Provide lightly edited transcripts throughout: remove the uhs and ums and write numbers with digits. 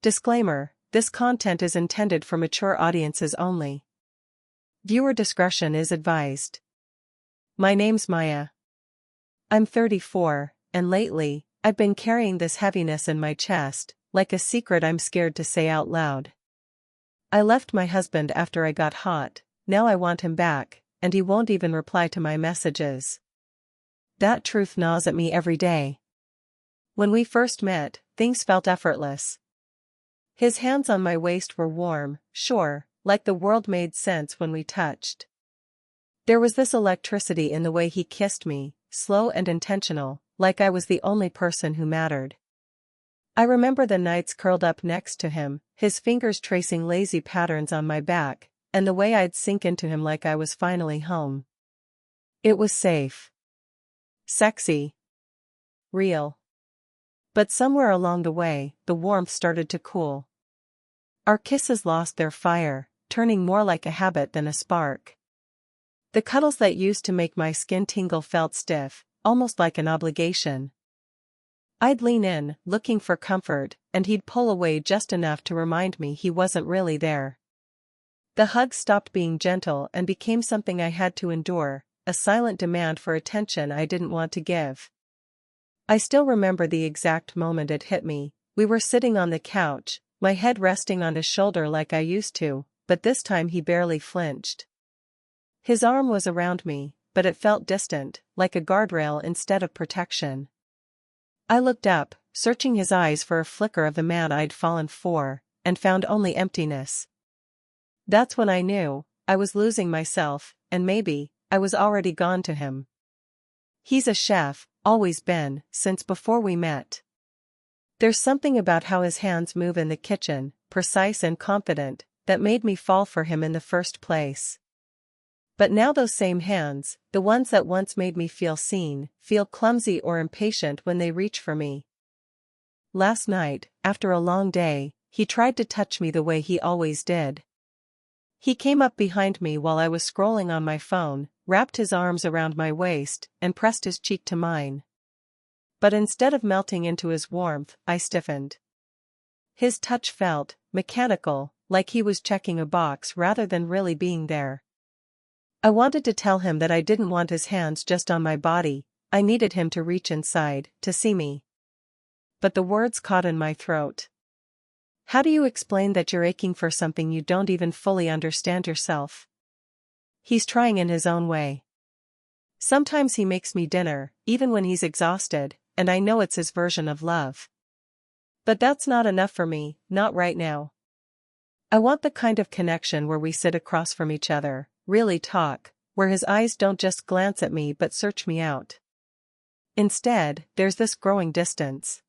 Disclaimer: this content is intended for mature audiences only. Viewer discretion is advised. My name's Maya. I'm 34, and lately, I've been carrying this heaviness in my chest, like a secret I'm scared to say out loud. I left my husband after I got hot, now I want him back, and he won't even reply to my messages. That truth gnaws at me every day. When we first met, things felt effortless. His hands on my waist were warm, sure, like the world made sense when we touched. There was this electricity in the way he kissed me, slow and intentional, like I was the only person who mattered. I remember the nights curled up next to him, his fingers tracing lazy patterns on my back, and the way I'd sink into him like I was finally home. It was safe. Sexy. Real. But somewhere along the way, the warmth started to cool. Our kisses lost their fire, turning more like a habit than a spark. The cuddles that used to make my skin tingle felt stiff, almost like an obligation. I'd lean in, looking for comfort, and he'd pull away just enough to remind me he wasn't really there. The hug stopped being gentle and became something I had to endure, a silent demand for attention I didn't want to give. I still remember the exact moment it hit me. We were sitting on the couch, my head resting on his shoulder like I used to, but this time he barely flinched. His arm was around me, but it felt distant, like a guardrail instead of protection. I looked up, searching his eyes for a flicker of the man I'd fallen for, and found only emptiness. That's when I knew, I was losing myself, and maybe, I was already gone to him. He's a chef, always been, since before we met. There's something about how his hands move in the kitchen, precise and confident, that made me fall for him in the first place. But now those same hands, the ones that once made me feel seen, feel clumsy or impatient when they reach for me. Last night, after a long day, he tried to touch me the way he always did. He came up behind me while I was scrolling on my phone, wrapped his arms around my waist, and pressed his cheek to mine. But instead of melting into his warmth, I stiffened. His touch felt mechanical, like he was checking a box rather than really being there. I wanted to tell him that I didn't want his hands just on my body, I needed him to reach inside, to see me. But the words caught in my throat. How do you explain that you're aching for something you don't even fully understand yourself? He's trying in his own way. Sometimes he makes me dinner, even when he's exhausted, and I know it's his version of love. But that's not enough for me, not right now. I want the kind of connection where we sit across from each other, really talk, where his eyes don't just glance at me but search me out. Instead, there's this growing distance.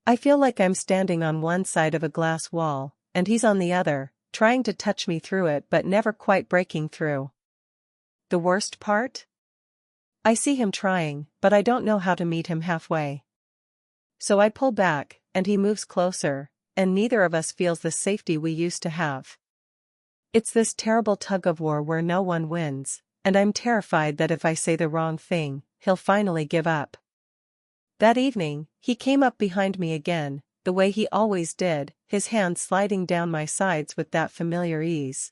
I feel like I'm standing on one side of a glass wall, and he's on the other, trying to touch me through it but never quite breaking through. The worst part? I see him trying, but I don't know how to meet him halfway. So I pull back, and he moves closer, and neither of us feels the safety we used to have. It's this terrible tug-of-war where no one wins, and I'm terrified that if I say the wrong thing, he'll finally give up. That evening, he came up behind me again, the way he always did, his hand sliding down my sides with that familiar ease.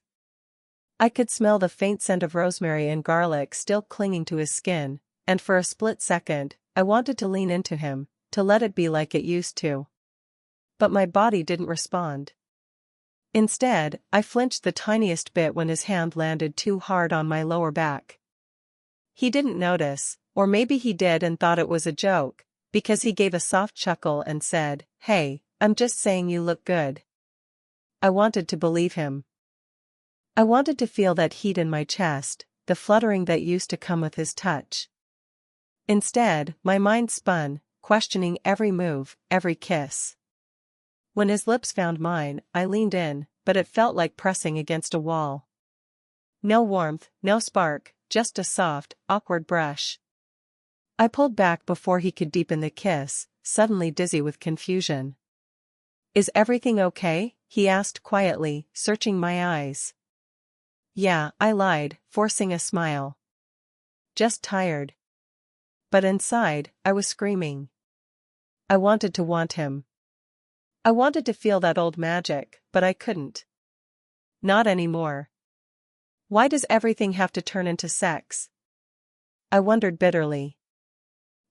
I could smell the faint scent of rosemary and garlic still clinging to his skin, and for a split second, I wanted to lean into him, to let it be like it used to. But my body didn't respond. Instead, I flinched the tiniest bit when his hand landed too hard on my lower back. He didn't notice, or maybe he did and thought it was a joke, because he gave a soft chuckle and said, "Hey, I'm just saying you look good." I wanted to believe him. I wanted to feel that heat in my chest, the fluttering that used to come with his touch. Instead, my mind spun, questioning every move, every kiss. When his lips found mine, I leaned in, but it felt like pressing against a wall. No warmth, no spark, just a soft, awkward brush. I pulled back before he could deepen the kiss, suddenly dizzy with confusion. "Is everything okay?" he asked quietly, searching my eyes. "Yeah," I lied, forcing a smile. "Just tired." But inside, I was screaming. I wanted to want him. I wanted to feel that old magic, but I couldn't. Not anymore. Why does everything have to turn into sex? I wondered bitterly.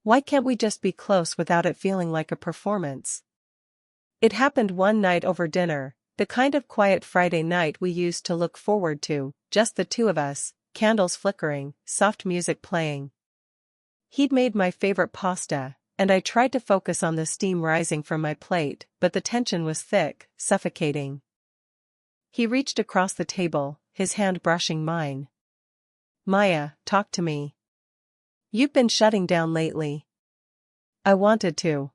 Why can't we just be close without it feeling like a performance? It happened one night over dinner, the kind of quiet Friday night we used to look forward to, just the two of us, candles flickering, soft music playing. He'd made my favorite pasta, and I tried to focus on the steam rising from my plate, but the tension was thick, suffocating. He reached across the table, his hand brushing mine. Maya, talk to me. You've been shutting down lately. I wanted to.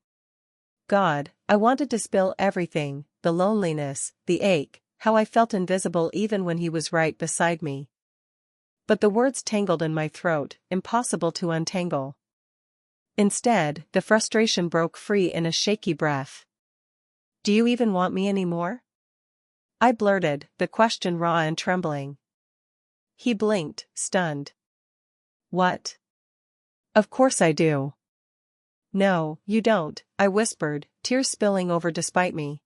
God, I wanted to spill everything, the loneliness, the ache, how I felt invisible even when he was right beside me. But the words tangled in my throat, impossible to untangle. Instead, the frustration broke free in a shaky breath. Do you even want me anymore? I blurted, the question raw and trembling. He blinked, stunned. What? Of course I do. No, you don't, I whispered, tears spilling over despite me.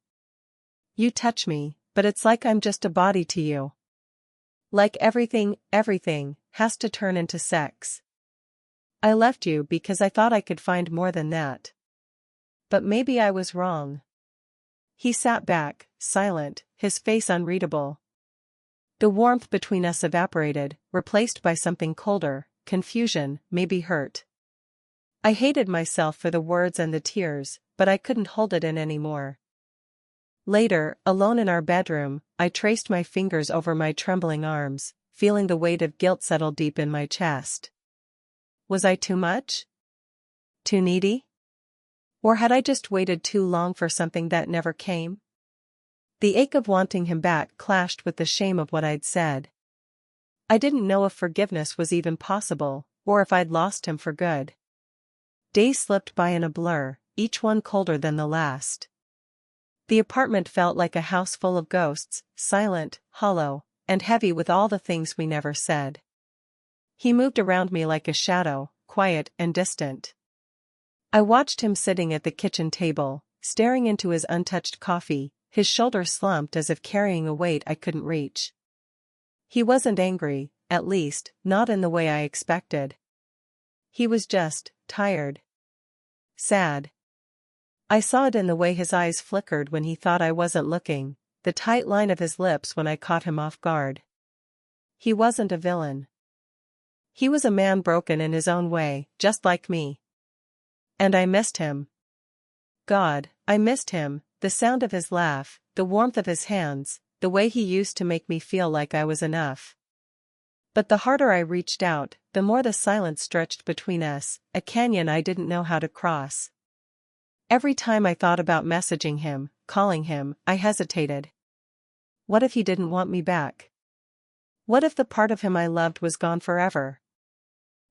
You touch me, but it's like I'm just a body to you. Like everything has to turn into sex. I left you because I thought I could find more than that. But maybe I was wrong. He sat back, silent, his face unreadable. The warmth between us evaporated, replaced by something colder, confusion, maybe hurt. I hated myself for the words and the tears, but I couldn't hold it in anymore. Later, alone in our bedroom, I traced my fingers over my trembling arms, feeling the weight of guilt settle deep in my chest. Was I too much? Too needy? Or had I just waited too long for something that never came? The ache of wanting him back clashed with the shame of what I'd said. I didn't know if forgiveness was even possible, or if I'd lost him for good. Days slipped by in a blur, each one colder than the last. The apartment felt like a house full of ghosts, silent, hollow, and heavy with all the things we never said. He moved around me like a shadow, quiet and distant. I watched him sitting at the kitchen table, staring into his untouched coffee, his shoulders slumped as if carrying a weight I couldn't reach. He wasn't angry, at least, not in the way I expected. He was just tired. Sad. I saw it in the way his eyes flickered when he thought I wasn't looking, the tight line of his lips when I caught him off guard. He wasn't a villain. He was a man broken in his own way, just like me. And I missed him. God, I missed him, the sound of his laugh, the warmth of his hands, the way he used to make me feel like I was enough. But the harder I reached out, the more the silence stretched between us, a canyon I didn't know how to cross. Every time I thought about messaging him, calling him, I hesitated. What if he didn't want me back? What if the part of him I loved was gone forever?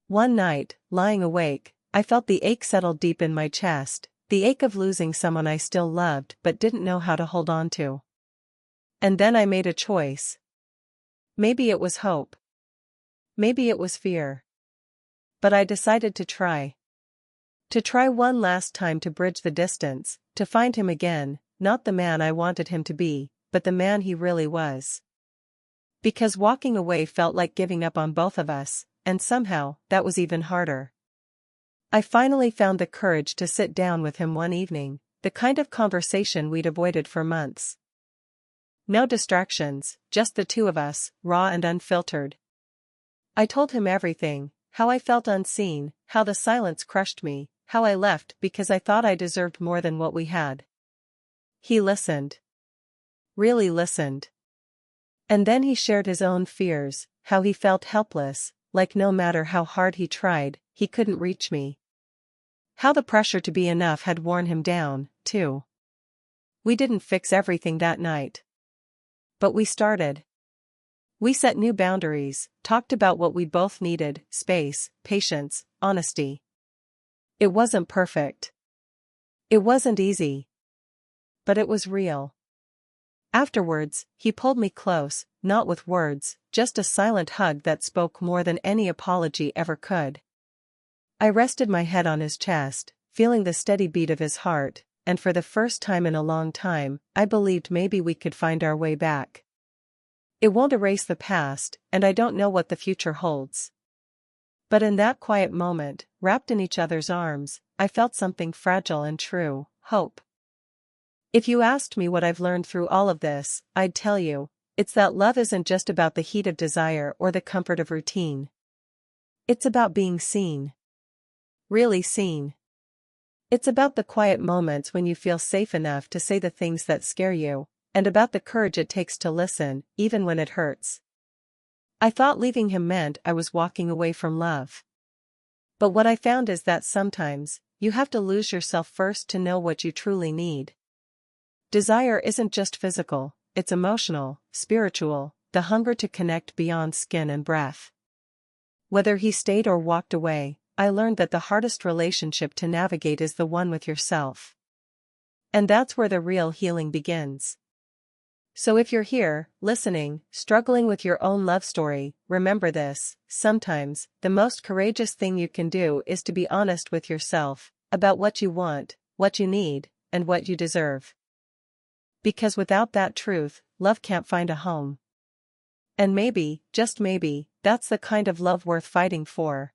One night, lying awake, I felt the ache settle deep in my chest, the ache of losing someone I still loved but didn't know how to hold on to. And then I made a choice. Maybe it was hope. Maybe it was fear. But I decided to try. To try one last time to bridge the distance, to find him again, not the man I wanted him to be, but the man he really was. Because walking away felt like giving up on both of us, and somehow, that was even harder. I finally found the courage to sit down with him one evening, the kind of conversation we'd avoided for months. No distractions, just the two of us, raw and unfiltered. I told him everything, how I felt unseen, how the silence crushed me, how I left because I thought I deserved more than what we had. He listened. Really listened. And then he shared his own fears, how he felt helpless, like no matter how hard he tried, he couldn't reach me. How the pressure to be enough had worn him down, too. We didn't fix everything that night. But we started. We set new boundaries, talked about what we both needed, space, patience, honesty. It wasn't perfect. It wasn't easy. But it was real. Afterwards, he pulled me close, not with words, just a silent hug that spoke more than any apology ever could. I rested my head on his chest, feeling the steady beat of his heart, and for the first time in a long time, I believed maybe we could find our way back. It won't erase the past, and I don't know what the future holds. But in that quiet moment, wrapped in each other's arms, I felt something fragile and true: hope. If you asked me what I've learned through all of this, I'd tell you, it's that love isn't just about the heat of desire or the comfort of routine. It's about being seen. Really seen. It's about the quiet moments when you feel safe enough to say the things that scare you, and about the courage it takes to listen, even when it hurts. I thought leaving him meant I was walking away from love. But what I found is that sometimes, you have to lose yourself first to know what you truly need. Desire isn't just physical, it's emotional, spiritual, the hunger to connect beyond skin and breath. Whether he stayed or walked away, I learned that the hardest relationship to navigate is the one with yourself. And that's where the real healing begins. So if you're here, listening, struggling with your own love story, remember this: sometimes, the most courageous thing you can do is to be honest with yourself, about what you want, what you need, and what you deserve. Because without that truth, love can't find a home. And maybe, just maybe, that's the kind of love worth fighting for.